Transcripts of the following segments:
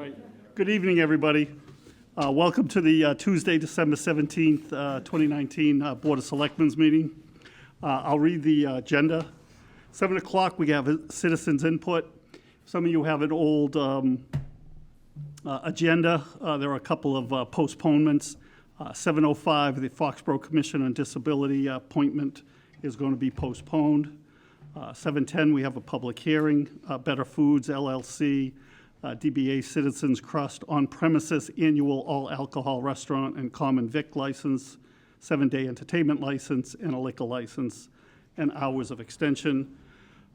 right. Good evening, everybody. Welcome to the Tuesday, December 17th, 2019 Board of Selectmen's meeting. I'll read the agenda. 7 o'clock, we have citizens input. Some of you have an old agenda. There are a couple of postponements. 7:05, the Foxborough Commission on Disability appointment is going to be postponed. 7:10, we have a public hearing. Better Foods, LLC, DBA Citizens Crust on-premises annual all-alcohol restaurant and common vic license, 7-day entertainment license, and a liquor license, and hours of extension.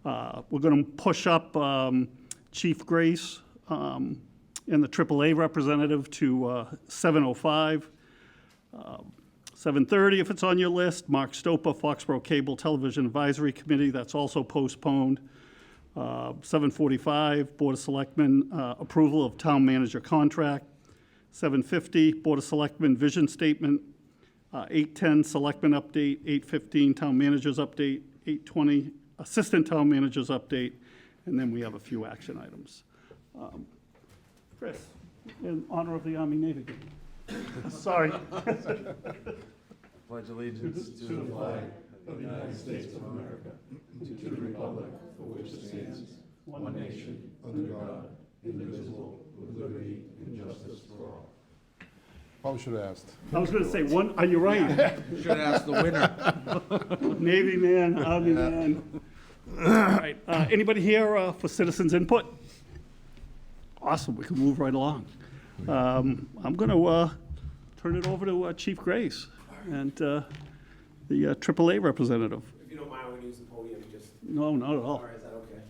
We're going to push up Chief Grace and the AAA representative to 7:05. 7:30, if it's on your list, Mark Stopa, Foxborough Cable Television Advisory Committee, that's also postponed. 7:45, Board of Selectmen, approval of town manager contract. 7:50, Board of Selectmen vision statement. 8:10, Selectmen update. 8:15, town managers update. 8:20, assistant town managers update. And then we have a few action items. Chris, in honor of the Army Navy. Sorry. Pledge allegiance to the flag of the United States of America, and to the republic for which it stands, one nation, under God, indivisible, with liberty and justice for all. Probably should have asked. I was going to say, are you right? Should ask the winner. Navy man, Army man. All right, anybody here for citizens input? Awesome, we can move right along. I'm going to turn it over to Chief Grace and the AAA representative. If you don't mind, I'm going to use the podium just. No, not at all. Or is that okay?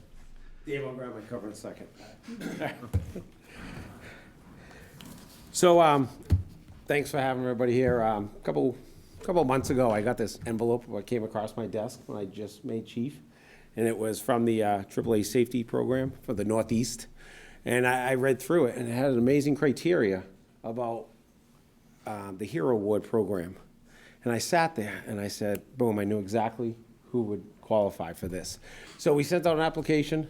Dave, I'll grab my cover in a second. So, thanks for having everybody here. A couple months ago, I got this envelope that came across my desk when I just made chief, and it was from the AAA safety program for the Northeast. And I read through it, and it had an amazing criteria about the Hero Award program. And I sat there and I said, boom, I knew exactly who would qualify for this. So we sent out an application,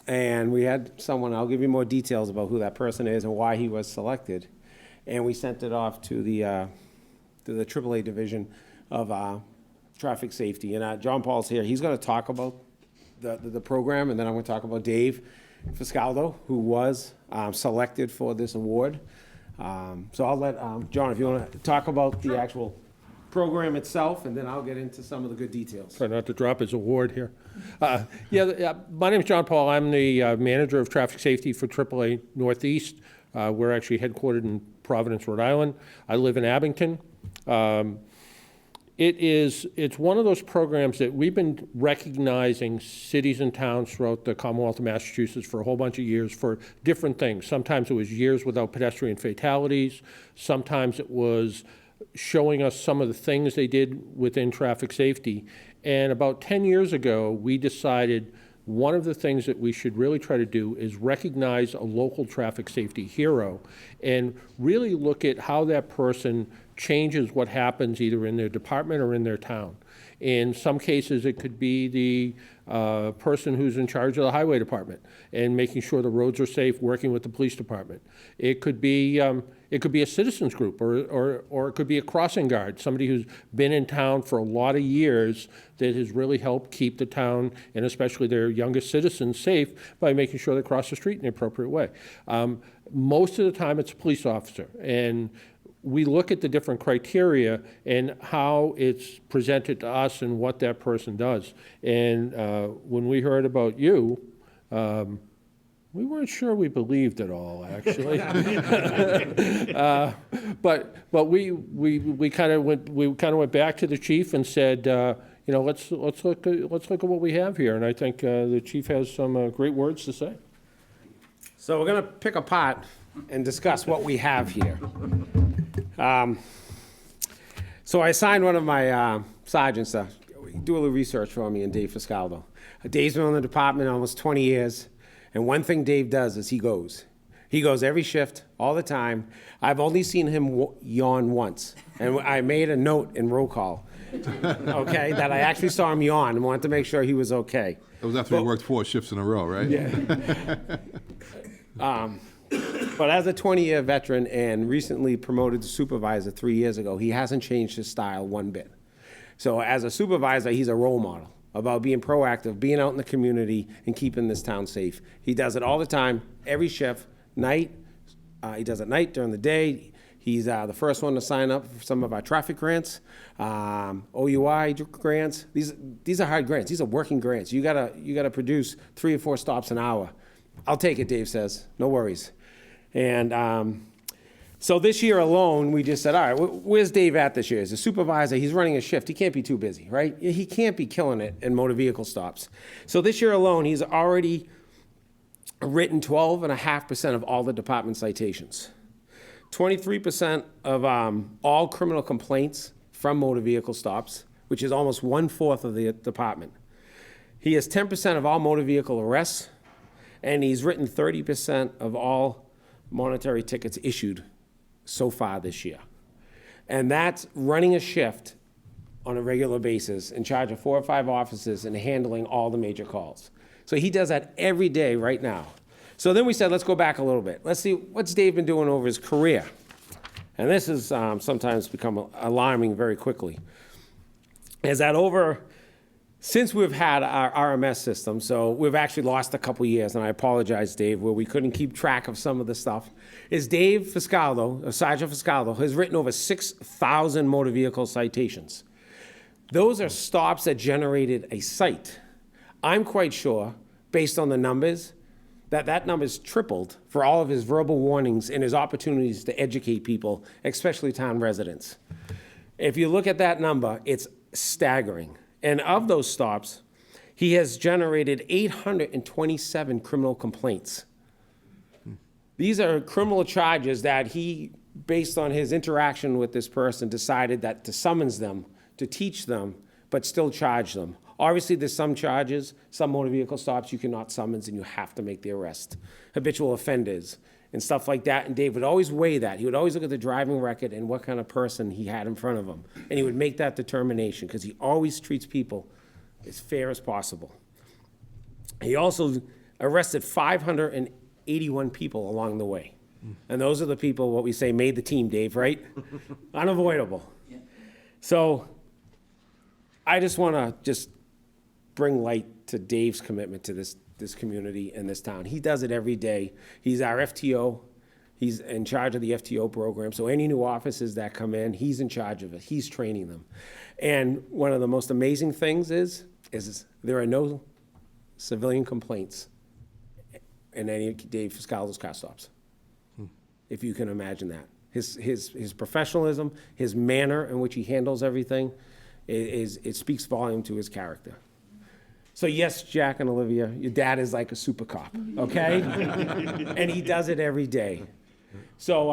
and we had someone, I'll give you more details about who that person is and why he was selected. And we sent it off to the AAA division of traffic safety. And John Paul's here. He's going to talk about the program, and then I'm going to talk about Dave Fiscaldo, who was selected for this award. So I'll let John, if you want to talk about the actual program itself, and then I'll get into some of the good details. Try not to drop his award here. My name is John Paul. I'm the manager of traffic safety for AAA Northeast. We're actually headquartered in Providence, Rhode Island. I live in Abington. It's one of those programs that we've been recognizing cities and towns throughout the Commonwealth of Massachusetts for a whole bunch of years for different things. Sometimes it was years without pedestrian fatalities. Sometimes it was showing us some of the things they did within traffic safety. And about 10 years ago, we decided one of the things that we should really try to do is recognize a local traffic safety hero and really look at how that person changes what happens either in their department or in their town. In some cases, it could be the person who's in charge of the highway department and making sure the roads are safe, working with the police department. It could be a citizens group, or it could be a crossing guard, somebody who's been in town for a lot of years that has really helped keep the town, and especially their youngest citizens, safe by making sure they cross the street in the appropriate way. Most of the time, it's a police officer, and we look at the different criteria and how it's presented to us and what that person does. And when we heard about you, we weren't sure we believed it all, actually. But we kind of went back to the chief and said, let's look at what we have here. And I think the chief has some great words to say. So we're going to pick apart and discuss what we have here. So I assigned one of my sergeants to do a little research for me, and Dave Fiscaldo. Dave's been on the department almost 20 years, and one thing Dave does is he goes. He goes every shift, all the time. I've only seen him yawn once, and I made a note in roll call, okay, that I actually saw him yawn and wanted to make sure he was okay. That was after he worked 4 shifts in a row, right? Yeah. But as a 20-year veteran and recently promoted to supervisor 3 years ago, he hasn't changed his style one bit. So as a supervisor, he's a role model about being proactive, being out in the community, and keeping this town safe. He does it all the time, every shift, night. He does it night, during the day. He's the first one to sign up for some of our traffic grants, OUI grants. These are hard grants. These are working grants. You gotta produce 3 or 4 stops an hour. I'll take it, Dave says. No worries. And so this year alone, we just said, all right, where's Dave at this year? As a supervisor, he's running a shift. He can't be too busy, right? He can't be killing it in motor vehicle stops. So this year alone, he's already written 12.5% of all the department citations. 23% of all criminal complaints from motor vehicle stops, which is almost 1/4 of the department. He has 10% of all motor vehicle arrests, and he's written 30% of all monetary tickets issued so far this year. And that's running a shift on a regular basis, in charge of 4 or 5 officers and handling all the major calls. So he does that every day right now. So then we said, let's go back a little bit. Let's see, what's Dave been doing over his career? And this has sometimes become alarming very quickly. Is that since we've had our RMS system, so we've actually lost a couple years, and I apologize, Dave, where we couldn't keep track of some of the stuff, is Dave Fiscaldo, Sergeant Fiscaldo, has written over 6,000 motor vehicle citations. Those are stops that generated a cite. I'm quite sure, based on the numbers, that number's tripled for all of his verbal warnings and his opportunities to educate people, especially town residents. If you look at that number, it's staggering. And of those stops, he has generated 827 criminal complaints. These are criminal charges that he, based on his interaction with this person, decided that to summons them, to teach them, but still charge them. Obviously, there's some charges, some motor vehicle stops you cannot summons and you have to make the arrest. Habitual offenders and stuff like that. And Dave would always weigh that. He would always look at the driving record and what kind of person he had in front of him. And he would make that determination because he always treats people as fair as possible. He also arrested 581 people along the way. And those are the people, what we say, made the team, Dave, right? Unavoidable. Yeah. So I just want to bring light to Dave's commitment to this community and this town. He does it every day. He's our FTO. He's in charge of the FTO program. So any new officers that come in, he's in charge of it. He's training them. And one of the most amazing things is there are no civilian complaints in any of Dave Fiscaldo's car stops. If you can imagine that. His professionalism, his manner in which he handles everything, it speaks volume to his character. So yes, Jack and Olivia, your dad is like a super cop, okay? And he does it every day. So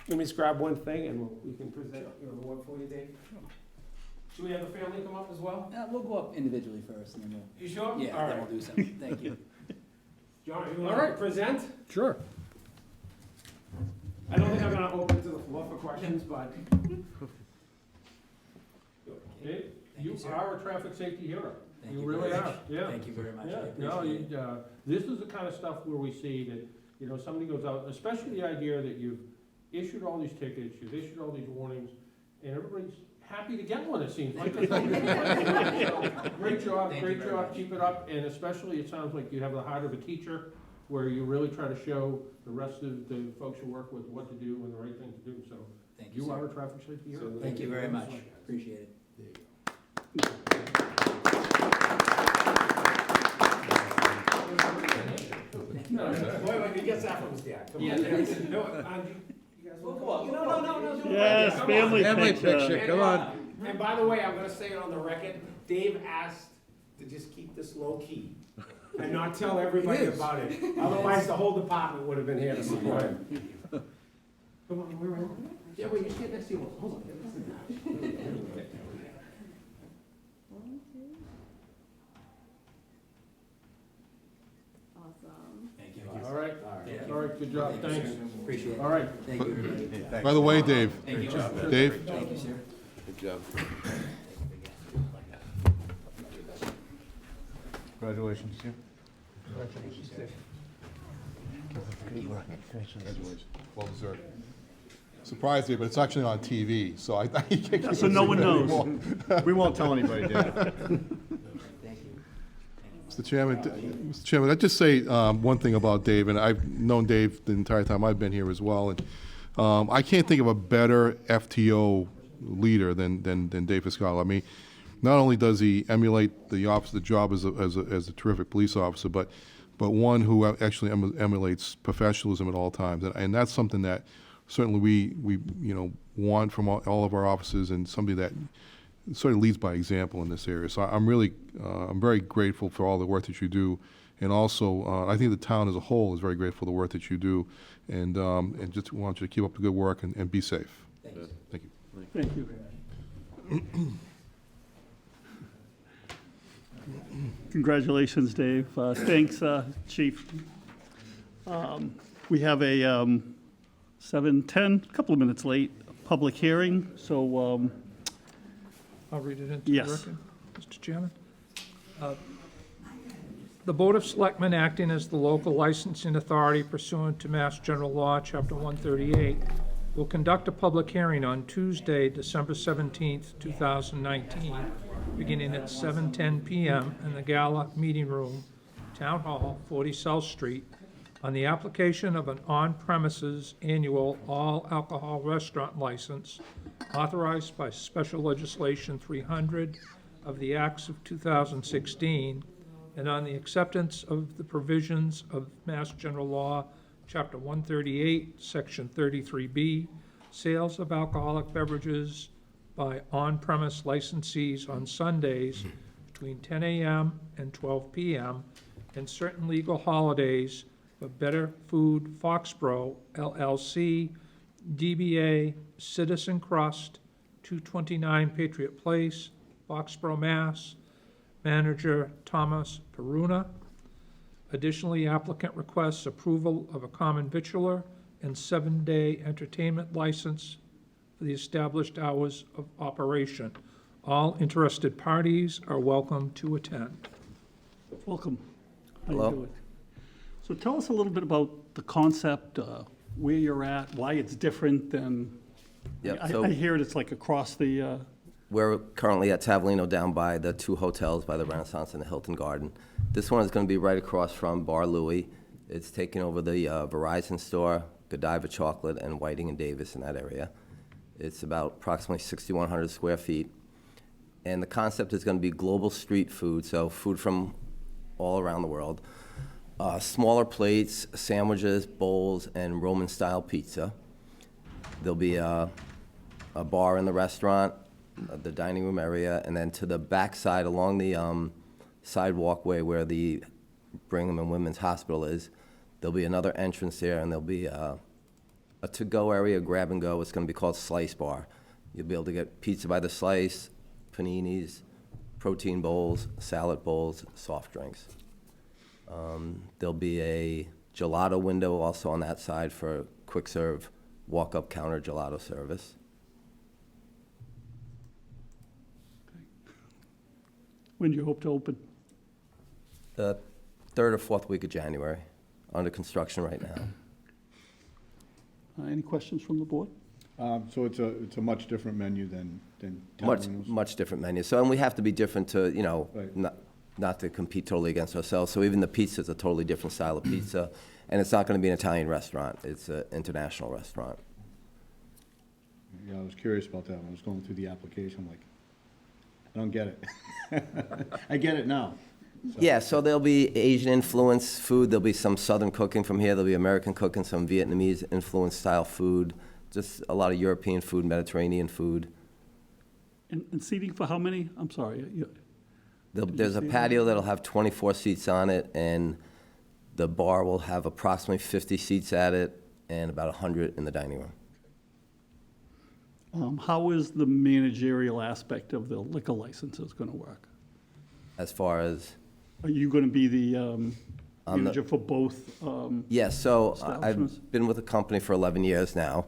let me just grab one thing and we can present your award for you, Dave. Should we have the family come up as well? We'll go up individually first, and then we'll. You sure? Yeah, All then right. we'll do something. Thank you. John, you All want to right. present? Sure. I don't think I'm gonna open it to the floor for questions, but. Dave, you you, sir. are a traffic safety hero. Thank You you really very are, much. yeah. Thank you very much. I Yeah, appreciate no, it. this is the kind of stuff where we see that, somebody goes out, especially the idea that you've issued all these tickets, you've issued all these warnings, and everybody's happy to get one, it seems like. So, great job, Thank you great very job, much. keep it up, and especially it sounds like you have the heart of a teacher, where you really try to show the rest of the folks you work with what to do and the right thing to do, so. Thank you, You are sir. a traffic safety hero. Thank you very much. Appreciate it. Boy, he gets that from his dad. Come on. Yeah. No, you guys will go up. No. Yes, Come on. family Family picture. picture, come on. And by the way, I'm gonna say it on the record, Dave asked to just keep this low key and not tell everybody about it. Otherwise, the whole department would have been here to support him. Come on, we're in. Yeah, wait, you stand next to you. Hold on. Awesome. Thank you. All right, Yeah. all right, good job, Thank you, thanks. sir. Appreciate it. All right. Thank you, everybody. By the way, Dave, Thank you. Dave, Thank you, sir. Good job. Congratulations. Thank you, sir. Congratulations. Well deserved. Surprised me, but it's actually on TV, so I you can't keep So no one knows. We won't tell anybody, Dave. Mr. Chairman, I'd just say one thing about Dave, and I've known Dave the entire time I've been here as well, and I can't think of a better FTO leader than Dave Fiscale. I mean, not only does he emulate the job as a terrific police officer, but one who actually emulates professionalism at all times, and that's something that certainly we want from all of our officers, and somebody that sort of leads by example in this area. So I'm very grateful for all the work that you do, and also I think the town as a whole is very grateful for the work that you do, and just want you to keep up the good work and be safe. Thank you. Thank you. Congratulations, Dave. Thanks, Chief. We have a 7:10, a couple of minutes late, public hearing, so I'll read it into the Yes. record, Mr. Chairman. The Board of Selectmen, acting as the local licensing authority pursuant to Mass General Law, Chapter 138, will conduct a public hearing on Tuesday, December 17th, 2019, beginning at 7:10 PM in the Gala Meeting Room, Town Hall, 40 South Street, on the application of an on-premises annual all-alcohol restaurant license authorized by Special Legislation 300 of the Acts of 2016, and on the acceptance of the provisions of Mass General Law, Chapter 138, Section 33B, sales of alcoholic beverages by on-premise licensees on Sundays between 10 a.m. and 12 p.m. and certain legal holidays for Better Food Foxborough, LLC, DBA Citizen Crust, 229 Patriot Place, Foxborough, Mass. Manager Thomas Peruna. Additionally, applicant requests approval of a common vitular and 7-day entertainment license for the established hours of operation. All interested parties are welcome to attend. welcome. How you Hello. doing? So tell us a little bit about the concept, where you're at, why it's different than, Yep, I so hear it's like across the, we're currently at Tavolino down by the two hotels by the Renaissance and the Hilton Garden. This one is going to be right across from Bar Louie. It's taking over the Verizon store, Godiva Chocolate, and Whiting and Davis in that area. It's about approximately 6,100 square feet. And the concept is going to be global street food, so food from all around the world. Smaller plates, sandwiches, bowls, and Roman-style pizza. There'll be a bar in the restaurant, the dining room area, and then to the back side along the side walkway where the Brigham and Women's Hospital is, there'll be another entrance there, and there'll be a to-go area, grab and go. It's going to be called Slice Bar. You'll be able to get pizza by the slice, paninis, protein bowls, salad bowls, soft drinks. There'll be a gelato window also on that side for quick serve, walk-up counter gelato service. when do you hope to open? The third or fourth week of January, under construction right now. Any questions from the board? So it's a much different menu than Much, Tavolino's? much different menu. So, and we have to be different to, Right. not to compete totally against ourselves. So even the pizza's a totally different style of pizza, and it's not going to be an Italian restaurant. It's an international restaurant. Yeah, I was curious about that when I was going through the application, I'm like, I don't get it. I get it now. Yeah, so there'll be Asian influence food. There'll be some Southern cooking from here. There'll be American cooking, some Vietnamese influence style food, just a lot of European food, Mediterranean food. And seating for how many? I'm sorry. There's a see that? patio that'll have 24 seats on it, and the bar will have approximately 50 seats at it, and about 100 in the dining room. How is the managerial aspect of the liquor licenses going to work? As far as, Are you going to be the manager for both? yes, so Establishments? I've been with the company for 11 years now,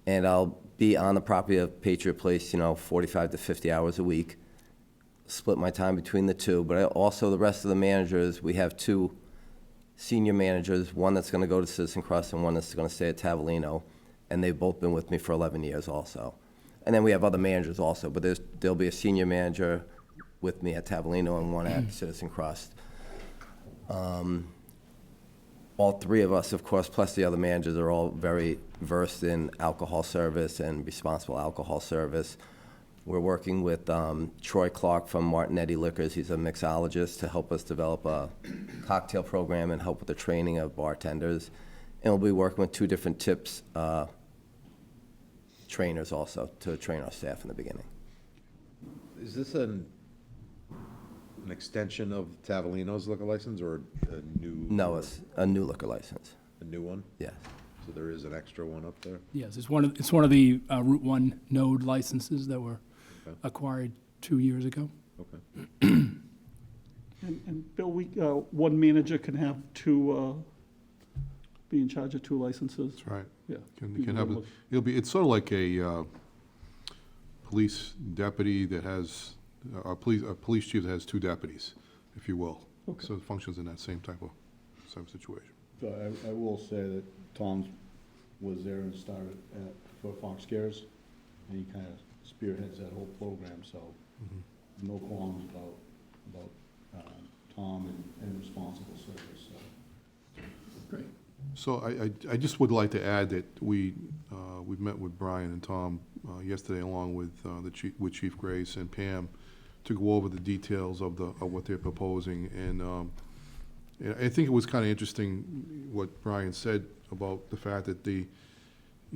and I'll be on the property of Patriot Place, 45 to 50 hours a week, split my time between the two, but also the rest of the managers, we have two senior managers, one that's going to go to Citizen Crest and one that's going to stay at Tavolino, and they've both been with me for 11 years also. And then we have other managers also, but there'll be a senior manager with me at Tavolino and one at Citizen Crest. All three of us, of course, plus the other managers, are all very versed in alcohol service and responsible alcohol service. We're working with Troy Clark from Martinetti Liquors. He's a mixologist to help us develop a cocktail program and help with the training of bartenders. And we'll be working with 2 different tips trainers also to train our staff in the beginning. Is this an extension of Tavolino's liquor license or a new? No, it's a new liquor license. A new one? Yes. So there is an extra one up there? Yes, it's one of the Route 1 node licenses that were Okay. acquired 2 years ago. Okay. And Bill, one manager can have 2, be in charge of 2 licenses? That's right. Yeah. You can have, it's sort of like a police deputy that has, a police chief that has 2 deputies, if you will. Okay. So it functions in that same type of situation. So I will say that Tom was there and started for Fox Cares, and he kind of spearheads that whole program, so no qualms about Tom and responsible service, so. Great. So I just would like to add that we've met with Brian and Tom yesterday, along with with Chief Grace and Pam, to go over the details of what they're proposing. And I think it was kind of interesting what Brian said about the fact that the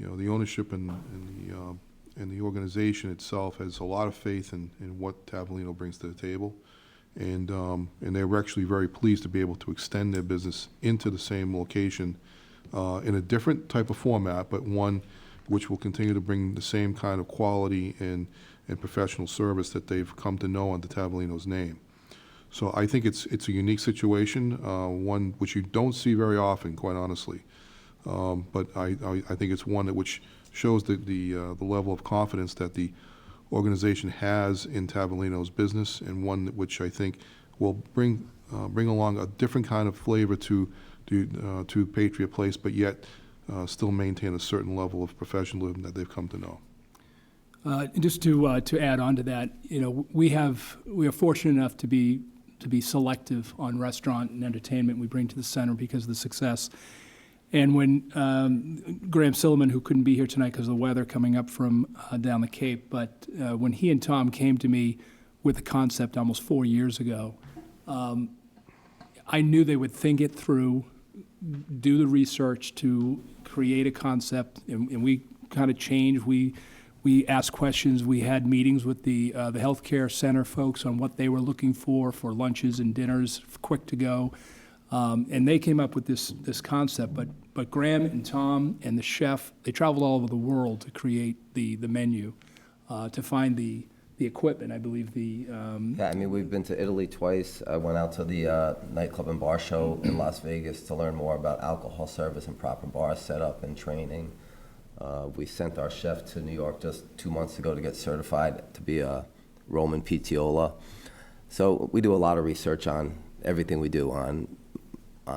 ownership and the organization itself has a lot of faith in what Tavolino brings to the table. And they were actually very pleased to be able to extend their business into the same location in a different type of format, but one which will continue to bring the same kind of quality and professional service that they've come to know under Tavolino's name. So I think it's a unique situation, one which you don't see very often, quite honestly. But I think it's one which shows the level of confidence that the organization has in Tavolino's business, and one which I think will bring along a different kind of flavor to Patriot Place, but yet still maintain a certain level of professionalism that they've come to know. Just to add on to that, we are fortunate enough to be selective on restaurant and entertainment we bring to the center because of the success. And when Graham Silliman, who couldn't be here tonight because of the weather coming up from down the Cape, but when he and Tom came to me with the concept almost 4 years ago, I knew they would think it through, do the research to create a concept, and we kind of changed. We asked questions. We had meetings with the healthcare center folks on what they were looking for lunches and dinners, quick to go. And they came up with this concept, but Graham and Tom and the chef, they traveled all over the world to create the menu, to find the equipment, I believe Yeah, I mean, we've been to Italy twice. I went out to the nightclub and bar show in Las Vegas to learn more about alcohol service and proper bar setup and training. We sent our chef to New York just 2 months ago to get certified to be a Roman Pizziola. So we do a lot of research on everything we do, on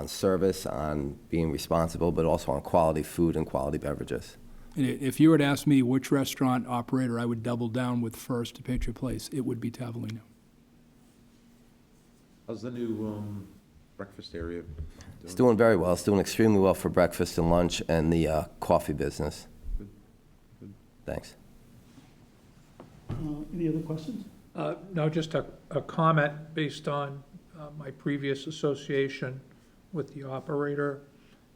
service, on being responsible, but also on quality food and quality beverages. If you were to ask me which restaurant operator I would double down with first to Patriot Place, it would be Tavolino. How's the new breakfast area doing? It's doing very well. It's doing extremely well for breakfast and lunch and the coffee business. Good. Good. Thanks. Any other questions? No, just a comment based on my previous association with the operator.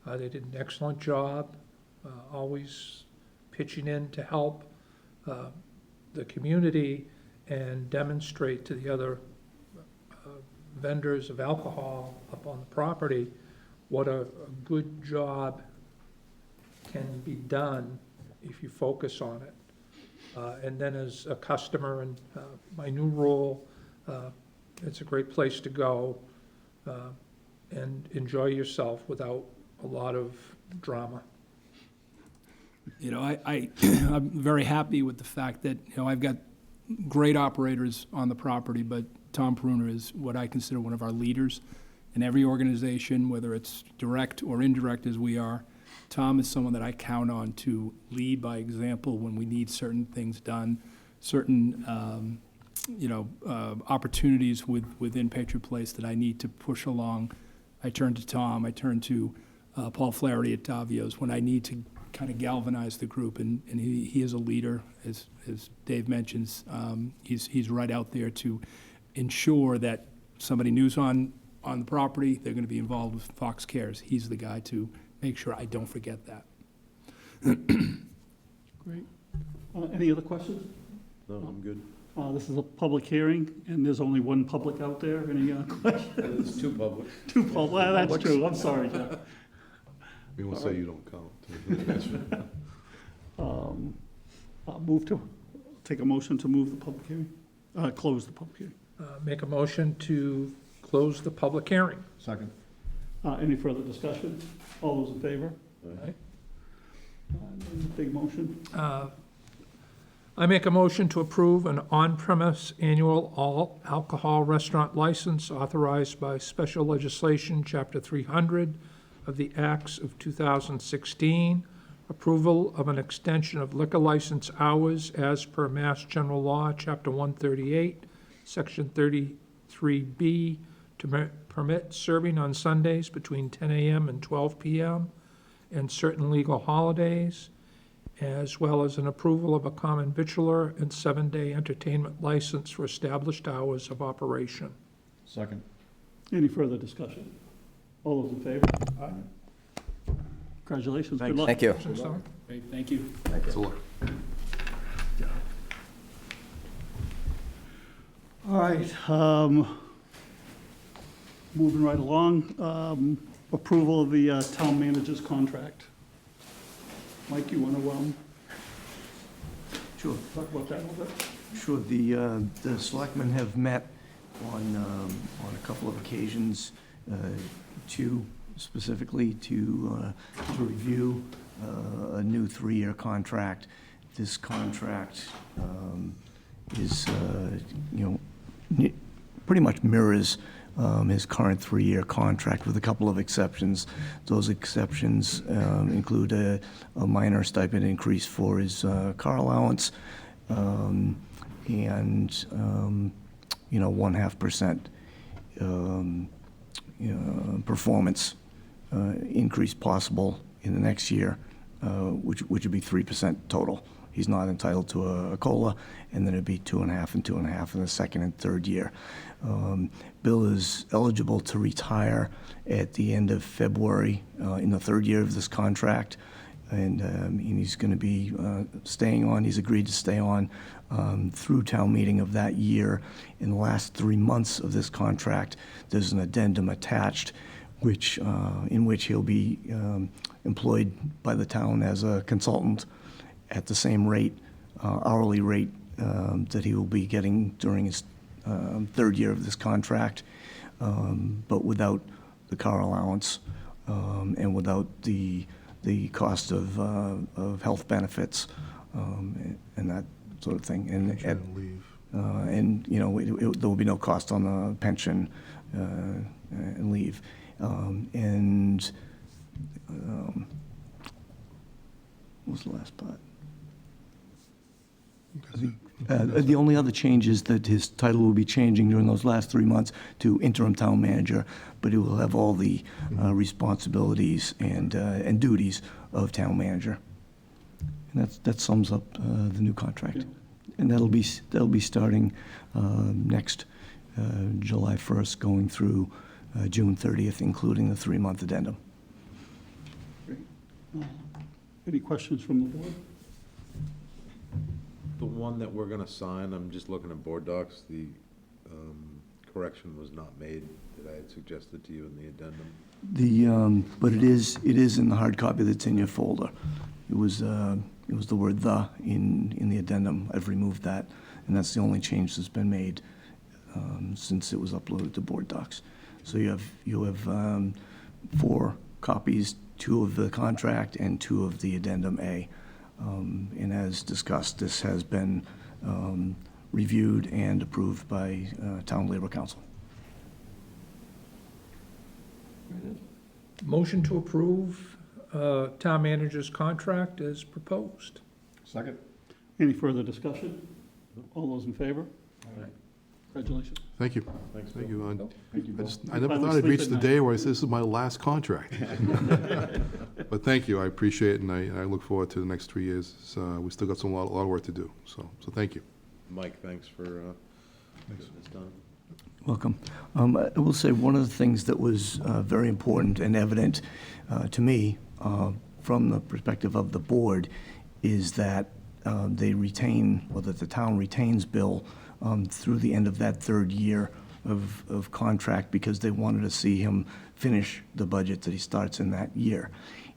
They did an excellent job, always pitching in to help the community and demonstrate to the other vendors of alcohol up on the property what a good job can be done if you focus on it. And then as a customer in my new role, it's a great place to go and enjoy yourself without a lot of drama. I'm very happy with the fact that, I've got great operators on the property, but Tom Peruner is what I consider one of our leaders in every organization, whether it's direct or indirect as we are, Tom is someone that I count on to lead by example when we need certain things done, certain, opportunities within Patriot Place that I need to push along. I turn to Tom, I turn to Paul Flaherty at Davio's when I need to kind of galvanize the group, and he is a leader, as Dave mentions. He's right out there to ensure that somebody new's on the property, they're going to be involved with Fox Cares. He's the guy to make sure I don't forget that. Great. Any other questions? No, I'm good. This is a public hearing, and there's only one public out there. Any questions? It's too public. Two public, well, that's true. I'm sorry, Jeff. We won't say you don't count. Move to, take a motion to move the public hearing, close the public hearing. Make a motion to close the public hearing. Second. Any further discussion? All those in favor? Aye. Big motion. I make a motion to approve an on-premise annual all alcohol restaurant license authorized by special legislation, Chapter 300 of the Acts of 2016, approval of an extension of liquor license hours as per Mass General Law, Chapter 138, Section 33B, to permit serving on Sundays between 10 a.m. and 12 p.m. and certain legal holidays, as well as an approval of a common victular and 7-day entertainment license for established hours of operation. Second. Any further discussion? All those in favor? Aye. Congratulations, good luck. Thank you. Great, thank you. All right, moving right along, approval of the town manager's contract. Mike, you want to Sure, talk about that a little bit? sure. The selectmen have met on a couple of occasions, two specifically to review a new 3-year contract. This contract is, pretty much mirrors his current 3-year contract with a couple of exceptions. Those exceptions include a minor stipend increase for his car allowance and 0.5% performance increase possible in the next year, which would be 3% total. He's not entitled to a COLA, and then it'd be 2.5 and 2.5 in the second and third year. Bill is eligible to retire at the end of February in the third year of this contract, and he's going to be staying on. He's agreed to stay on through town meeting of that year. In the last 3 months of this contract, there's an addendum attached, in which he'll be employed by the town as a consultant at the same rate, hourly rate, that he will be getting during his third year of this contract, but without the car allowance and without the cost of health benefits and that sort of thing. And there will be no cost on the pension and leave. What was the last part? The only other change is that his title will be changing during those last 3 months to interim town manager, but he will have all the responsibilities and duties of town manager. And that sums up the new contract. And that'll be starting next July 1st, going through June 30th, including the 3-month addendum. Great. Any questions from the board? The one that we're gonna sign, I'm just looking at board docs, the correction was not made that I had suggested to you in the addendum. But it is in the hard copy that's in your folder. It was the word "the" in the addendum. I've removed that, and that's the only change that's been made since it was uploaded to board docs. So you have 4 copies, 2 of the contract and 2 of the addendum A. And as discussed, this has been reviewed and approved by Town Labor Council. Motion to approve town manager's contract as proposed. Second? Any further discussion? All those in favor? Congratulations. Thank you. Thanks, Thank Bill. you. Thank you, Bill. I never Finally thought I'd sleep reach at the night. day where I say this is my last contract. But thank you, I appreciate it, and I look forward to the next 3 years. We still got a lot of work to do, so thank you. Mike, thanks for getting this done. Welcome. I will say one of the things that was very important and evident to me from the perspective of the board is that they retain, or that the town retains Bill through the end of that third year of contract, because they wanted to see him finish the budget that he starts in that year.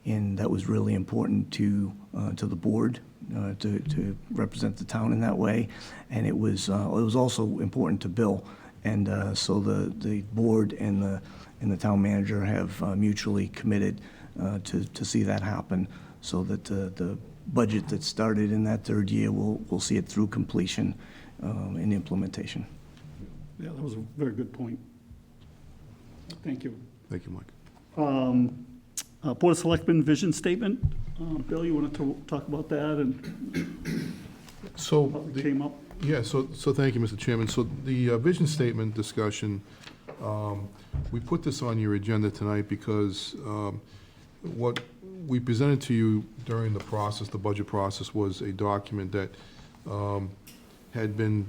And that was really important to the board, to represent the town in that way. And it was also important to Bill. And so the board and the town manager have mutually committed to see that happen, so that the budget that started in that third year, we'll see it through completion and implementation. Yeah, that was a very good point. Thank you. Thank you, Mike. Board of Selectmen vision statement. Bill, you wanted to talk about that and So, how it came up? yeah, so thank you, Mr. Chairman. So the vision statement discussion, we put this on your agenda tonight because what we presented to you during the process, the budget process, was a document that had been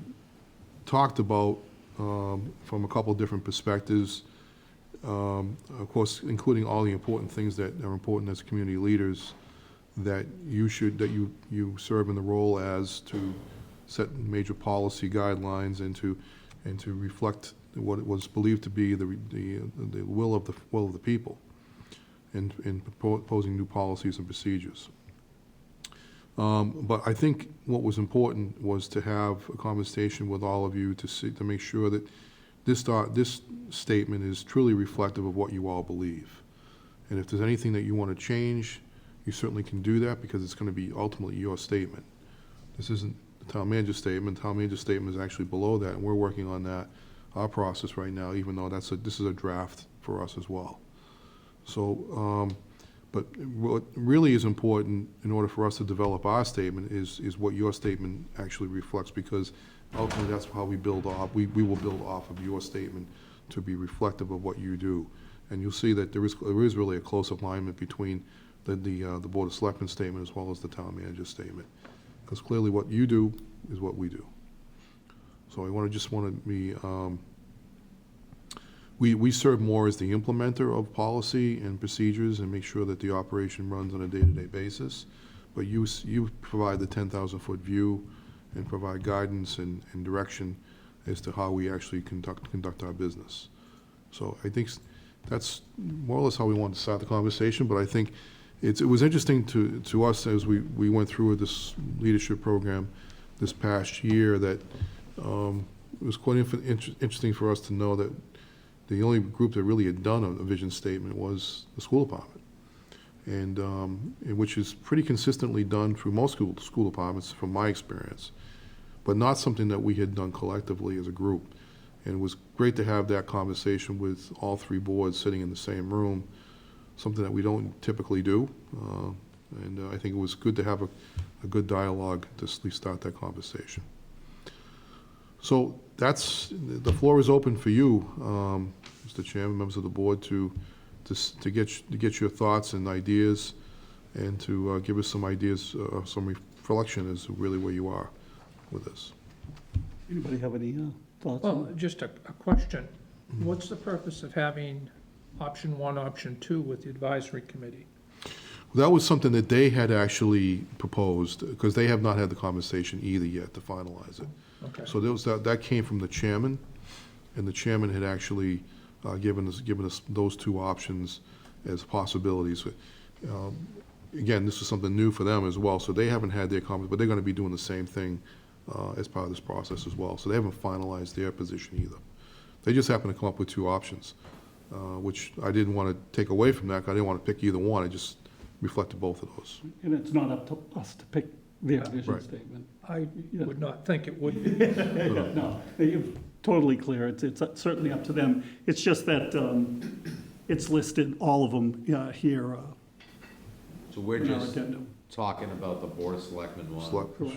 talked about from a couple different perspectives, of course, including all the important things that are important as community leaders, that you serve in the role as to set major policy guidelines and to reflect what was believed to be the will of the people, in proposing new policies and procedures. But I think what was important was to have a conversation with all of you to make sure that this statement is truly reflective of what you all believe. And if there's anything that you want to change, you certainly can do that, because it's going to be ultimately your statement. This isn't the town manager's statement. The town manager's statement is actually below that, and we're working on that, our process right now, even though this is a draft for us as well. So, but what really is important in order for us to develop our statement is what your statement actually reflects, because ultimately that's how we build off. We will build off of your statement to be reflective of what you do. And you'll see that there is really a close alignment between the Board of Selectmen statement as well as the town manager's statement. Because clearly what you do is what we do. So we serve more as the implementer of policy and procedures and make sure that the operation runs on a day-to-day basis. But you provide the 10,000-foot view and provide guidance and direction as to how we actually conduct our business. So I think that's more or less how we want to start the conversation, but I think it was interesting to us as we went through this leadership program this past year, that it was quite interesting for us to know that the only group that really had done a vision statement was the school department, and which is pretty consistently done through most school departments from my experience, but not something that we had done collectively as a group. And it was great to have that conversation with all three boards sitting in the same room, something that we don't typically do. And I think it was good to have a good dialogue to at least start that conversation. So the floor is open for you, Mr. Chairman, members of the board, to get your thoughts and ideas, and to give us some ideas, some reflection as to really where you are with this. Anybody have any thoughts? Well, just a question. What's the purpose of having option one, option two with the advisory committee? That was something that they had actually proposed, because they have not had the conversation either yet to finalize it. Okay. So that came from the chairman, and the chairman had actually given us those two options as possibilities. Again, this is something new for them as well, so they haven't had their comments, but they're going to be doing the same thing as part of this process as well. So they haven't finalized their position either. They just happen to come up with two options, which I didn't want to take away from that, 'cause I didn't want to pick either one. I just reflected both of those. And it's not up to us to pick their vision Right. statement. I would not think it would be. No, you're totally clear. It's certainly up to them. It's just that it's listed, all of them here So we're in our just addendum. talking about the Board of Selectmen one,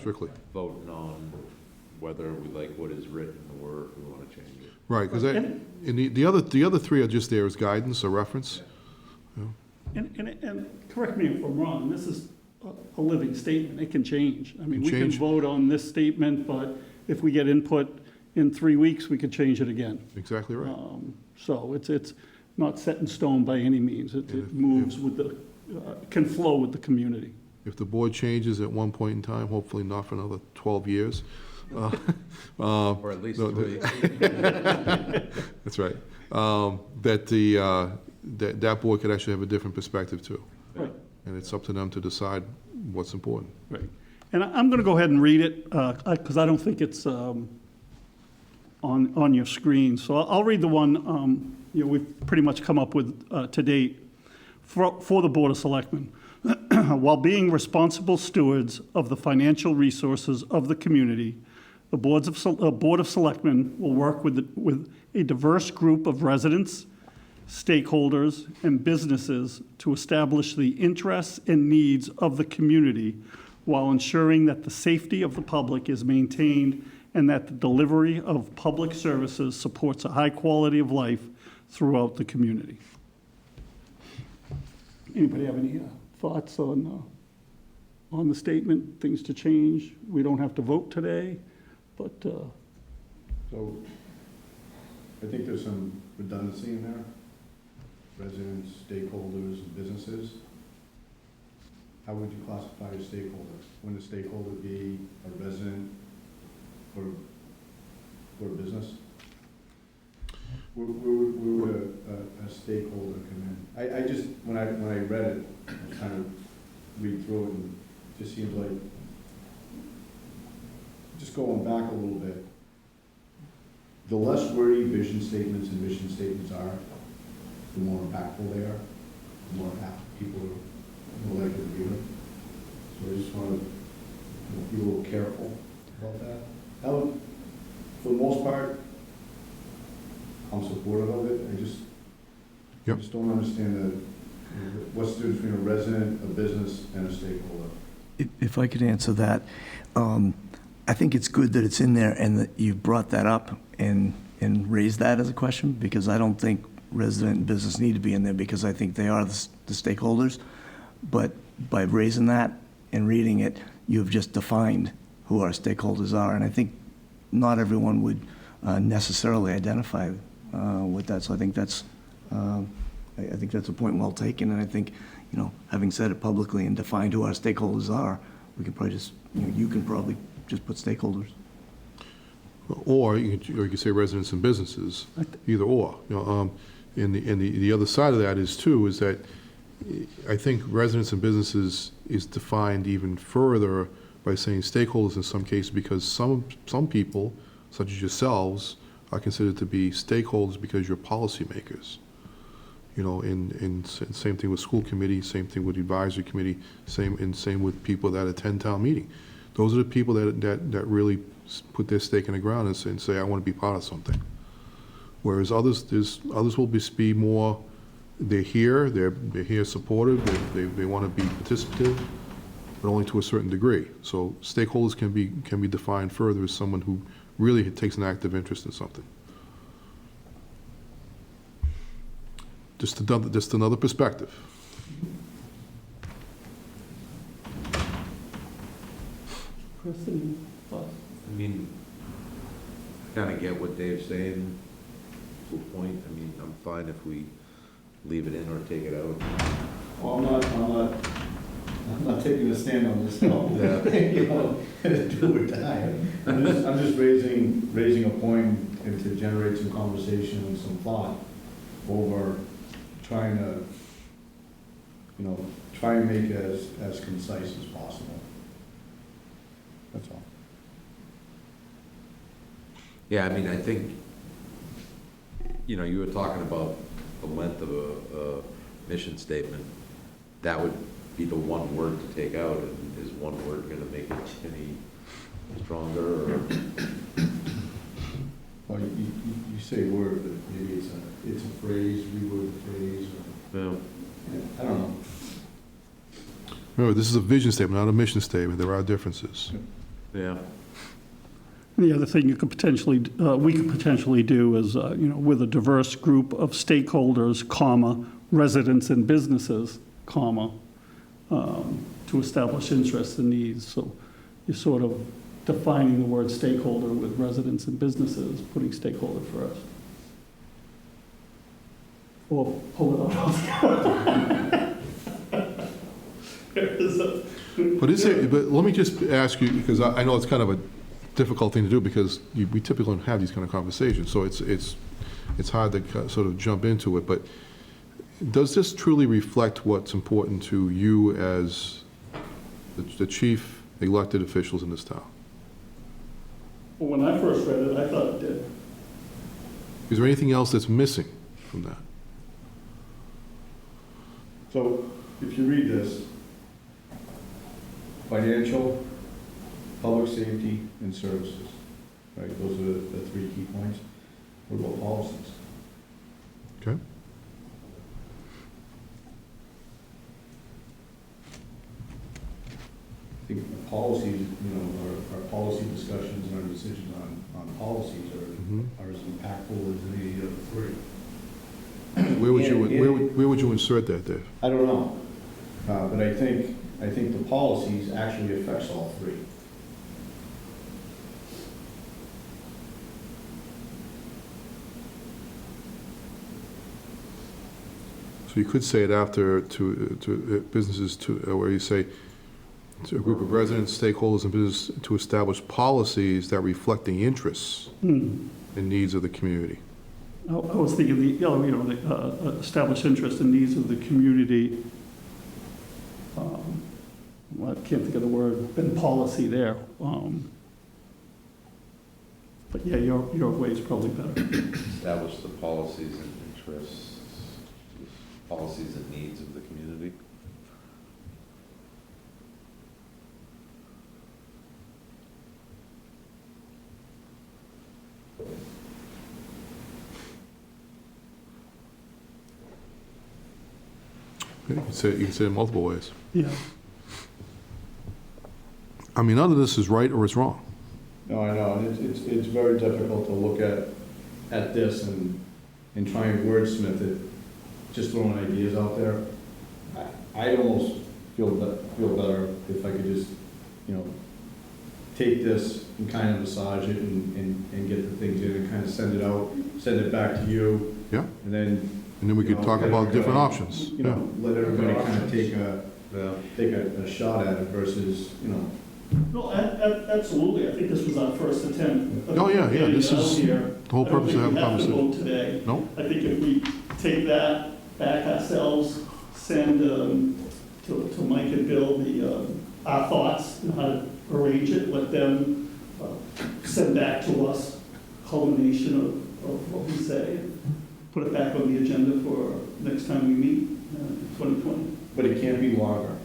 Strictly. voting on whether we like what is written or if we want to change it. Right, because the other three are just there as guidance or reference. And correct me if I'm wrong, this is a living statement, it can change. I mean, we can Change. vote on this statement, but if we get input in 3 weeks, we could change it again. Exactly right. So it's not set in stone by any means. It moves with the, can flow with the community. If the board changes at one point in time, hopefully not for another 12 years. Or at least 3. That's right. That board could actually have a different perspective too. Right. And it's up to them to decide what's important. Right. And I'm going to go ahead and read it, because I don't think it's on your screen. So I'll read the one, we've pretty much come up with to date for the Board of Selectmen. While being responsible stewards of the financial resources of the community, the Board of Selectmen will work with a diverse group of residents, stakeholders, and businesses to establish the interests and needs of the community while ensuring that the safety of the public is maintained and that the delivery of public services supports a high quality of life throughout the community. Anybody have any thoughts on the statement, things to change? We don't have to vote today, but So, I think there's some redundancy in there. Residents, stakeholders, and businesses. How would you classify a stakeholder? Wouldn't a stakeholder be a resident or a business? Where would a stakeholder come in? I just, when I read it, I was trying to read through it, and it just seems like, just going back a little bit, the less wordy vision statements and mission statements are, the more impactful they are, the more apt people are more likely to read them. So I just want to be a little careful about that. For the most part, I'm supportive of it. I just don't understand what's the difference between a resident, a business, and a stakeholder. If I could answer that, I think it's good that it's in there and that you brought that up and raised that as a question, because I don't think resident and business need to be in there, because I think they are the stakeholders. But by raising that and reading it, you've just defined who our stakeholders are. And I think not everyone would necessarily identify with that. So I think that's a point well taken. And I think, having said it publicly and defined who our stakeholders are, we can probably just, you can probably just put stakeholders. Or you could say residents and businesses, either or. And the other side of that is that I think residents and businesses is defined even further by saying stakeholders in some cases, because some people, such as yourselves, are considered to be stakeholders because you're policymakers. And same thing with school committee, same thing with advisory committee, same with people that attend town meeting. Those are the people that really put their stake in the ground and say, I want to be part of something. Whereas others will be more, they're here supportive, they want to be participative, but only to a certain degree. So stakeholders can be defined further as someone who really takes an active interest in something. Just another perspective. Chris, any thoughts? I mean, I kind of get what Dave's saying to a point. I mean, I'm fine if we leave it in or take it out. Well, I'm not taking a stand on this, no. Do or die. I'm just raising a point and to generate some conversation and some thought over trying to, try and make it as concise as possible. That's all. Yeah, I mean, I think, you were talking about the length of a mission statement. That would be the one word to take out, and is one word gonna make it any stronger, or? Well, you you say word, but maybe it's a phrase, reword the phrase, or, I don't know. Remember, this is a vision statement, not a mission statement. There are differences. Yeah. The other thing you could potentially, we could potentially do is, with a diverse group of stakeholders, comma, residents and businesses, comma, to establish interests and needs. So you're sort of defining the word stakeholder with residents and businesses, putting stakeholder first. Or pull it off. But let me just ask you, because I know it's kind of a difficult thing to do, because we typically don't have these kind of conversations, so it's hard to sort of jump into it, but does this truly reflect what's important to you as the chief elected officials in this town? Well, when I first read it, I thought it did. Is there anything else that's missing from that? So, if you read this, financial, public safety, and services, right, those are the three key points. What about policies? Okay. I think the policies, our policy discussions and our decisions on policies are as impactful as any of the three. Where would you insert that, Dave? I don't know, but I think the policies actually affects all three. So you could say it after to businesses where you say to a group of residents, stakeholders, and business to establish policies that reflect the interests and needs of the community. I was thinking establish interest and needs of the community. I can't think of the word, been policy there. But yeah, your way is probably better. Establish the policies and interests, policies and needs of the community. You can say it in multiple ways. Yeah. I mean, none of this is right or it's wrong. No, I know, and it's very difficult to look at this and try and wordsmith it, just throwing ideas out there. I'd almost feel better if I could just, take this and kind of massage it and get the things in and kind of send it out, send it back to you. Yeah. And then. And then we could talk about different options. You know, let everybody kind of take a shot at it versus, No, absolutely. I think this was our first attempt. Oh, yeah, this is Here. the whole purpose of having a I don't think we have conversation. to vote today. No? I think if we take that back ourselves, send to Mike and Bill our thoughts and how to arrange it, let them send back to us culmination of what we say, and put it back on the agenda for next time we meet in 2020. but it can't be longer.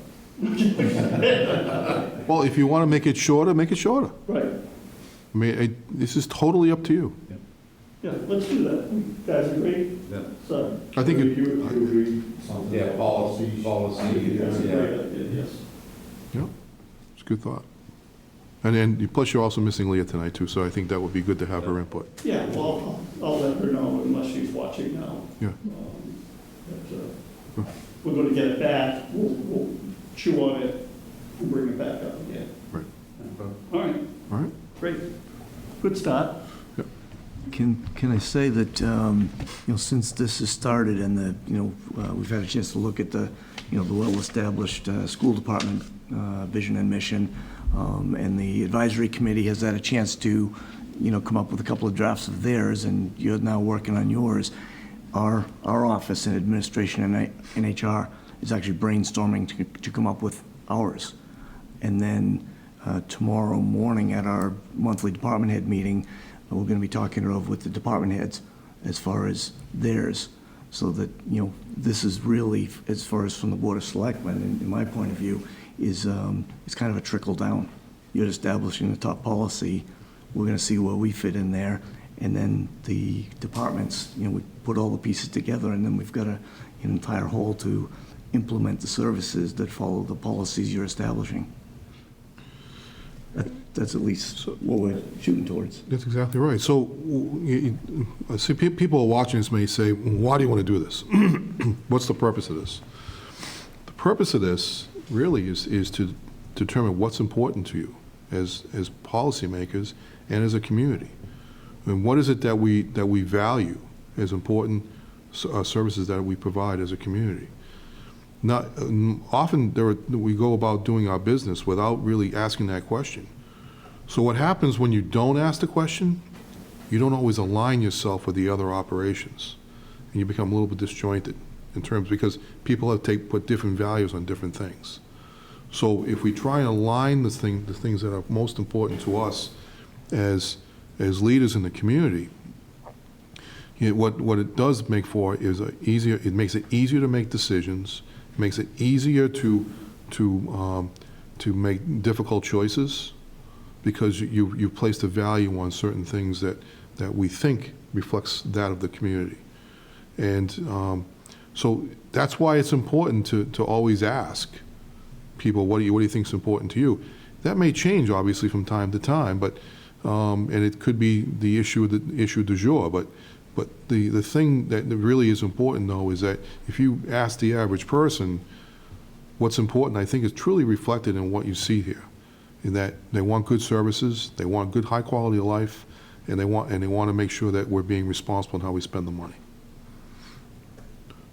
Well, if you want to make it shorter, make it shorter. Right. I mean, this is totally up to you. Yeah, let's do that. You guys agree? Yeah. So. I think it, You agree? Something Yeah, like policy, That's a yeah. great idea, yes. it's a good thought. And then, plus you're also missing Leah tonight too, so I think that would be good to have her input. Yeah, well, I'll let her know unless she's watching now. Yeah. But, we're gonna get it back, we'll chew on it, and bring it back up again. Right. All right, All right? great. Good start. Can I say that, since this has started and we've had a chance to look at the well-established school department vision and mission, and the advisory committee has had a chance to, come up with a couple of drafts of theirs, and you're now working on yours. Our office in administration and HR is actually brainstorming to come up with ours. And then tomorrow morning at our monthly department head meeting, we're going to be talking it over with the department heads as far as theirs, so that, this is really, as far as from the Board of Selectmen, in my point of view, is it's kind of a trickle down. You're establishing the top policy. We're going to see where we fit in there, And then the departments, we put all the pieces together, and then we've got an entire whole to implement the services that follow the policies you're establishing. That's at least what we're shooting towards. That's exactly right. So, I see people are watching this may say, why do you want to do this? What's the purpose of this? The purpose of this really is to determine what's important to you as policymakers and as a community. And what is it that we value as important services that we provide as a community? Not often we go about doing our business without really asking that question. So what happens when you don't ask the question? You don't always align yourself with the other operations, and you become a little bit disjointed in terms, because people have put different values on different things. So if we try and align the things that are most important to us as leaders in the community, what it does make for is it makes it easier to make decisions. It makes it easier to make difficult choices, because you placed a value on certain things that we think reflects that of the community. And so that's why it's important to always ask people, what do you think is important to you? That may change, obviously, from time to time, but and it could be the issue du jour. But the thing that really is important, though, is that if you ask the average person what's important, I think is truly reflected in what you see here, in that they want good services, they want good high quality of life, and they want to make sure that we're being responsible in how we spend the money.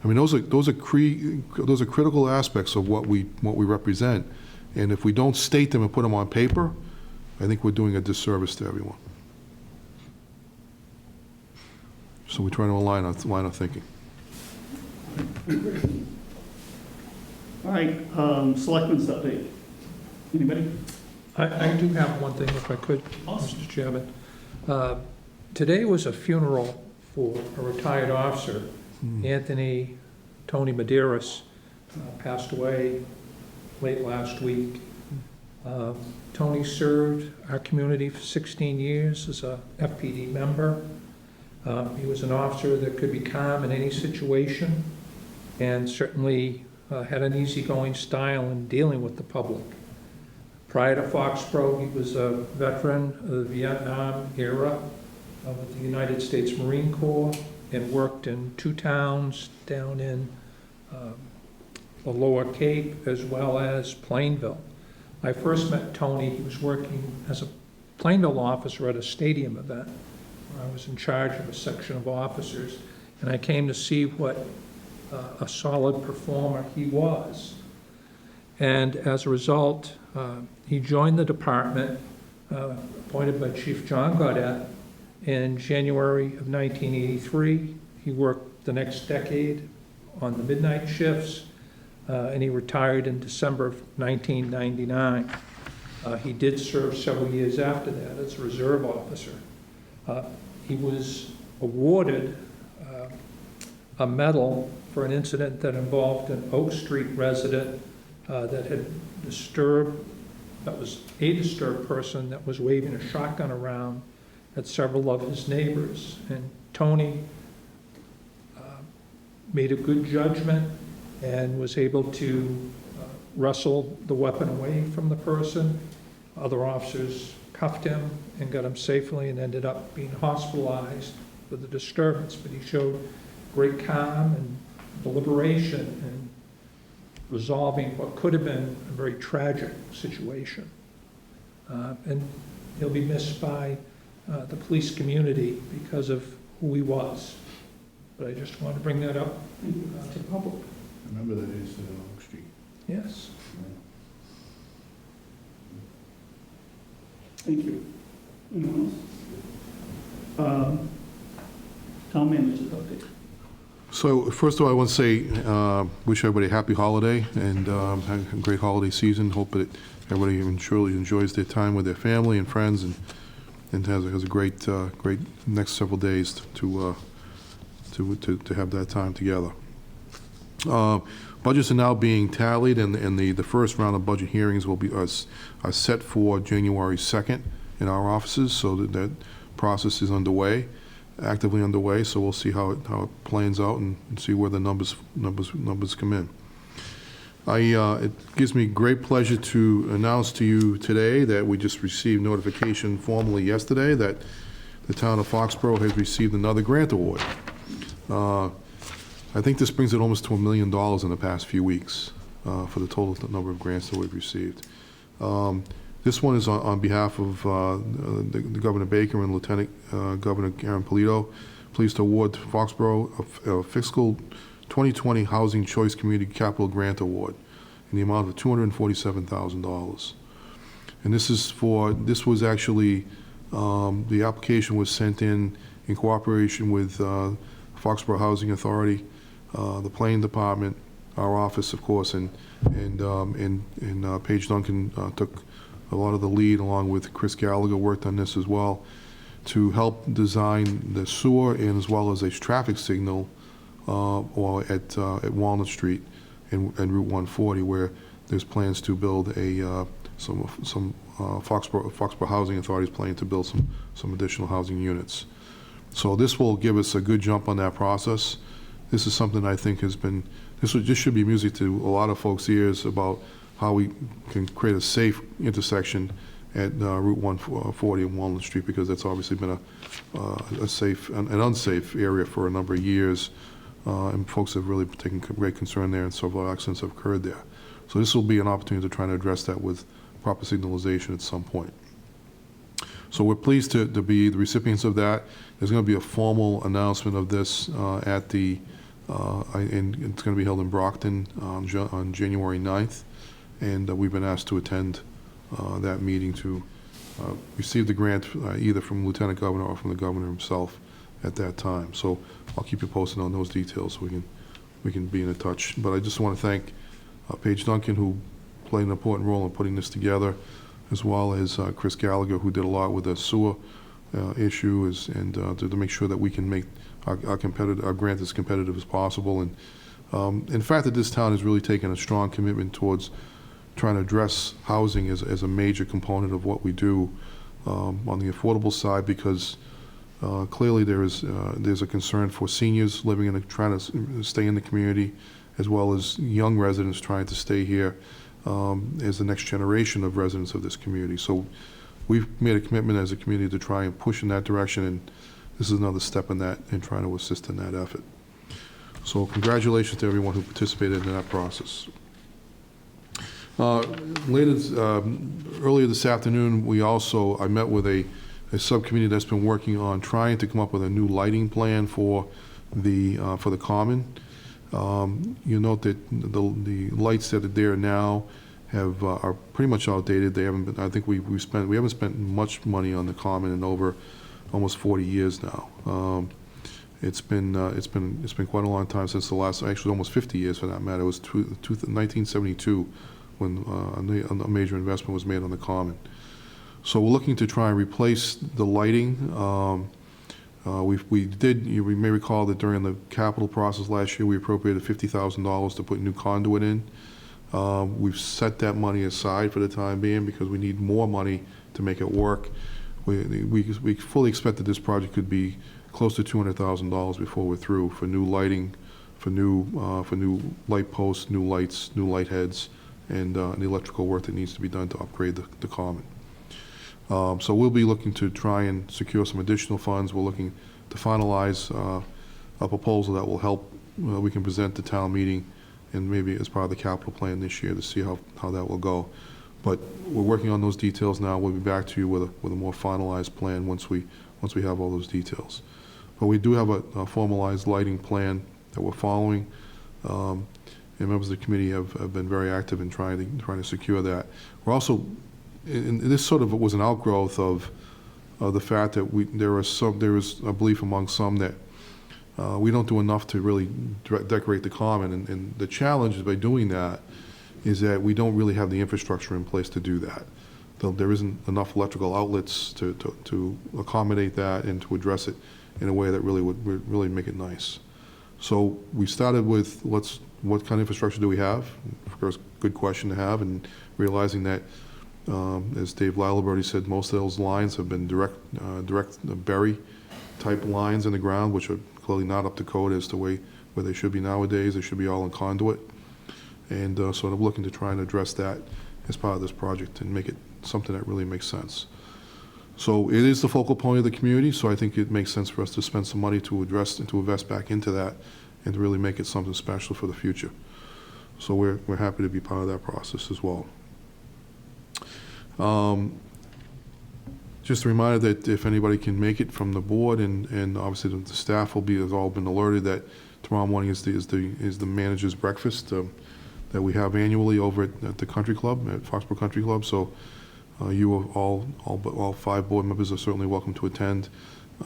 I mean, those are critical aspects of what we represent, and if we don't state them and put them on paper, I think we're doing a disservice to everyone. So we try to align our thinking. All right, Selectmen's update. Anybody? I do have one thing, if I could, Mr. Chairman. Today was a funeral for a retired officer, Anthony Tony Medeiros, passed away late last week. Tony served our community for 16 years as a FPD member. He was an officer that could be calm in any situation, and certainly had an easygoing style in dealing with the public. Prior to Foxborough, he was a veteran of the Vietnam era with the United States Marine Corps, and worked in 2 towns down in the Lower Cape as well as Plainville. I first met Tony, he was working as a Plainville officer at a stadium event where I was in charge of a section of officers, and I came to see what a solid performer he was. And as a result, he joined the department, appointed by Chief John Gaudette in January of 1983. He worked the next decade on the midnight shifts, and he retired in December of 1999. He did serve several years after that as a reserve officer. He was awarded a medal for an incident that involved an Oak Street resident that was a disturbed person that was waving a shotgun around at several of his neighbors. And Tony made a good judgment and was able to wrestle the weapon away from the person. Other officers cuffed him and got him safely, and ended up being hospitalized with the disturbance. But he showed great calm and deliberation in resolving what could have been a very tragic situation. And he'll be missed by the police community because of who he was. But I just wanted to bring that up to the public. I remember that incident on Oak Street. Yes. Thank you. Anyone else? Town manager's update. So first of all, I want to say, wish everybody a happy holiday and have a great holiday season. Hope that everybody surely enjoys their time with their family and friends, and has a great next several days to have that time together. Budgets are now being tallied, and the first round of budget hearings are set for January 2nd in our offices, so that process is underway, actively underway, so we'll see how it plans out and see where the numbers come in. It gives me great pleasure to announce to you today that we just received notification formally yesterday that the town of Foxborough has received another grant award. I think this brings it almost to $1 million in the past few weeks for the total number of grants that we've received. This one is on behalf of the Governor Baker and Lieutenant Governor Aaron Polito. Pleased to award Foxborough a fiscal 2020 Housing Choice Community Capital Grant Award in the amount of $247,000. And this was actually, the application was sent in cooperation with Foxborough Housing Authority, the Planning Department, our office, of course, and Paige Duncan took a lot of the lead, along with Chris Gallagher, worked on this as well, to help design the sewer and as well as a traffic signal at Walnut Street and Route 140, where there's plans to build some Foxborough Housing Authority is planning to build some additional housing units. So this will give us a good jump on that process. This is something I think has been, this should be music to a lot of folks' ears about how we can create a safe intersection at Route 140 and Walnut Street, because that's obviously been a safe, an unsafe area for a number of years, and folks have really taken great concern there, and several accidents have occurred there. So this will be an opportunity to try to address that with proper signalization at some point. So we're pleased to be the recipients of that. There's going to be a formal announcement of this at the, and it's going to be held in Brockton on January 9th, and we've been asked to attend that meeting to receive the grant either from Lieutenant Governor or from the Governor himself at that time. So I'll keep you posted on those details so we can be in touch. But I just want to thank Paige Duncan, who played an important role in putting this together, as well as Chris Gallagher, who did a lot with the sewer issue, and to make sure that we can make our grant as competitive as possible. And in fact, that this town has really taken a strong commitment towards trying to address housing as a major component of what we do on the affordable side, because clearly there's a concern for seniors living trying to stay in the community, as well as young residents trying to stay here as the next generation of residents of this community. So we've made a commitment as a community to try and push in that direction, and this is another step in that, in trying to assist in that effort. So congratulations to everyone who participated in that process. Earlier this afternoon, I met with a subcommittee that's been working on trying to come up with a new lighting plan for the common. You note that the lights that are there now are pretty much outdated. They haven't been. I think we haven't spent much money on the common in over almost 40 years now. It's been quite a long time since the last, actually almost 50 years for that matter. It was 1972 when a major investment was made on the common. So we're looking to try and replace the lighting. You may recall that during the capital process last year, we appropriated $50,000 to put new conduit in. We've set that money aside for the time being because we need more money to make it work. We fully expect that this project could be close to $200,000 before we're through, for new lighting, for new light posts, new lights, new light heads, and the electrical work that needs to be done to upgrade the common. So we'll be looking to try and secure some additional funds. We're looking to finalize a proposal that will help, we can present to town meeting and maybe as part of the capital plan this year to see how that will go. But we're working on those details now. We'll be back to you with a more finalized plan once we have all those details. But we do have a formalized lighting plan that we're following. And members of the committee have been very active in trying to secure that. We're also, and this sort of was an outgrowth of the fact that there is a belief among some that we don't do enough to really decorate the common, and the challenge by doing that is that we don't really have the infrastructure in place to do that. There isn't enough electrical outlets to accommodate that and to address it in a way that really would really make it nice. So we started with what kind of infrastructure do we have? Of course, good question to have, and realizing that As Dave Laliberty said, most of those lines have been direct bury-type lines in the ground, which are clearly not up to code as to where they should be nowadays. They should be all in conduit. And so I'm looking to try and address that as part of this project and make it something that really makes sense. So it is the focal point of the community, so I think it makes sense for us to spend some money to address and to invest back into that and to really make it something special for the future. So we're happy to be part of that process as well. Just a reminder that if anybody can make it from the board, and obviously the staff has all been alerted that tomorrow morning is the manager's breakfast that we have annually over at the country club, at Foxborough Country Club. So you are all 5 board members are certainly welcome to attend.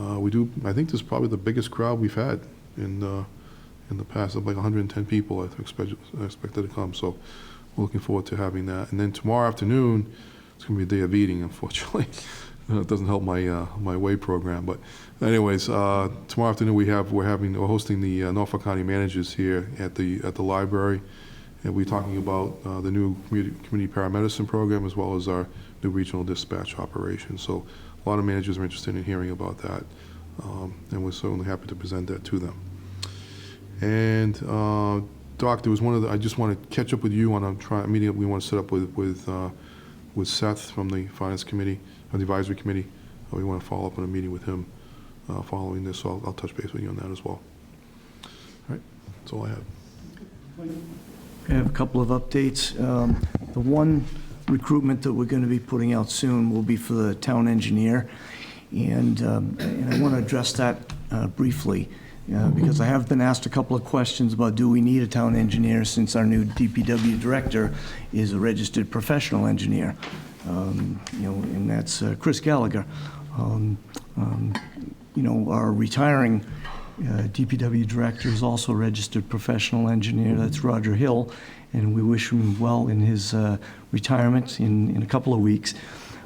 I think this is probably the biggest crowd we've had in the past, of like 110 people I expected to come. So we're looking forward to having that. And then tomorrow afternoon, it's going to be a day of eating, unfortunately. It doesn't help my weight program. But anyways, tomorrow afternoon we're hosting the Norfolk County managers here at the library, and we're talking about the new community paramedicine program as well as our new regional dispatch operation. So a lot of managers are interested in hearing about that, and we're certainly happy to present that to them. And Doc, there was I just want to catch up with you on a meeting that we want to set up with Seth from the Finance Committee, or the Advisory Committee. We want to follow up on a meeting with him following this, so I'll touch base with you on that as well. All right, that's all I have. I have a couple of updates. The one recruitment that we're going to be putting out soon will be for the town engineer, and I want to address that briefly. Because I have been asked a couple of questions about do we need a town engineer since our new DPW director is a registered professional engineer, and that's Chris Gallagher. Our retiring DPW director is also a registered professional engineer. That's Roger Hill, and we wish him well in his retirement in a couple of weeks.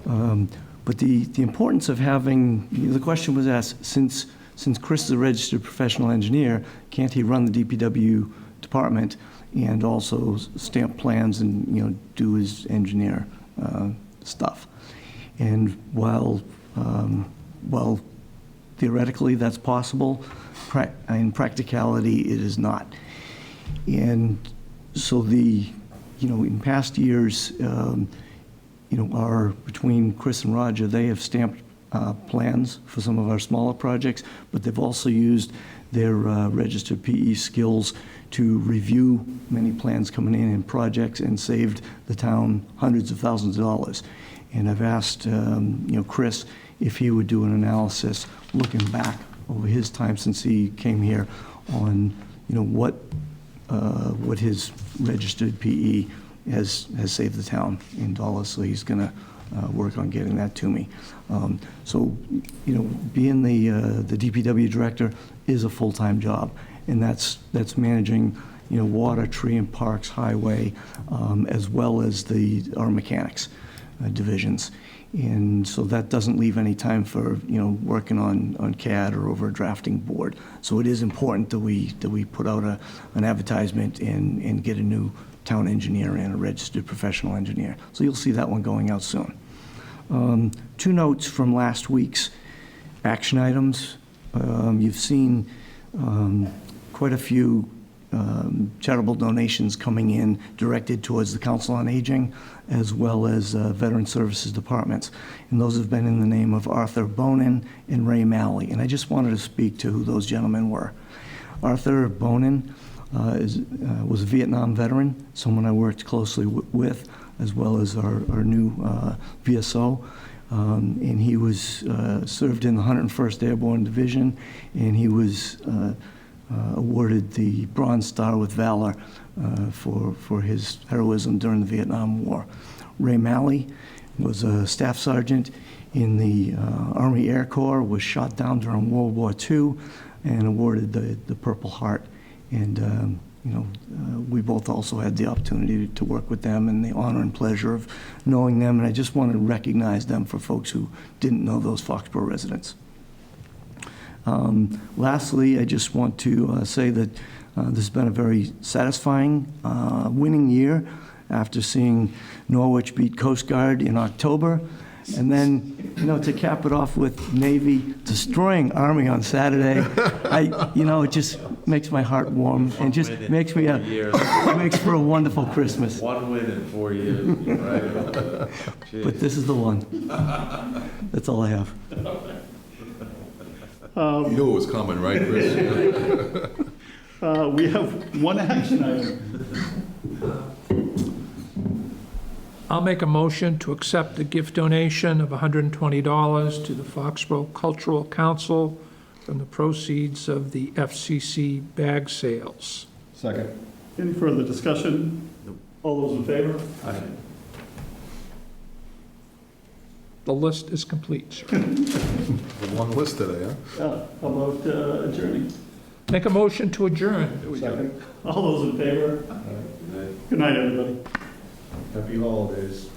But the importance of having, the question was asked, since Chris is a registered professional engineer, can't he run the DPW department and also stamp plans and do his engineer stuff? And while theoretically that's possible, in practicality it is not. And so in past years, between Chris and Roger, they have stamped plans for some of our smaller projects, but they've also used their registered PE skills to review many plans coming in projects and saved the town hundreds of thousands of dollars. And I've asked Chris if he would do an analysis looking back over his time since he came here on what his registered PE has saved the town in dollars. So he's going to work on getting that to me. Being the DPW director is a full-time job, and that's managing water, tree and parks, highway, as well as our mechanics divisions. And so that doesn't leave any time for working on CAD or over a drafting board. So it is important that we put out an advertisement and get a new town engineer and a registered professional engineer. So you'll see that one going out soon. 2 notes from last week's action items. You've seen quite a few charitable donations coming in directed towards the Council on Aging as well as Veteran Services Departments. And those have been in the name of Arthur Bonin and Ray Malley. And I just wanted to speak to who those gentlemen were. Arthur Bonin was a Vietnam veteran, someone I worked closely with, as well as our new VSO. And he was served in the 101st Airborne Division, and he was awarded the Bronze Star with Valor for his heroism during the Vietnam War. Ray Malley was a staff sergeant in the Army Air Corps, was shot down during World War II, and awarded the Purple Heart. And we both also had the opportunity to work with them, and the honor and pleasure of knowing them. And I just want to recognize them for folks who didn't know those Foxborough residents. Lastly, I just want to say that this has been a very satisfying, winning year after seeing Norwich beat Coast Guard in October. And then, to cap it off with Navy destroying Army on Saturday, it just makes my heart warm and just makes me makes for a wonderful Christmas. One win in 4 years, right? But this is the one. That's all I have. You knew it was coming, right, Chris? We have one action item. I'll make a motion to accept the gift donation of $120 to the Foxborough Cultural Council from the proceeds of the FCC bag sales. Second. Any further discussion? All those in favor? The list is complete, sir. One list today, huh? How about adjourning? Make a motion to adjourn. All those in favor? Good night, everybody. Happy holidays.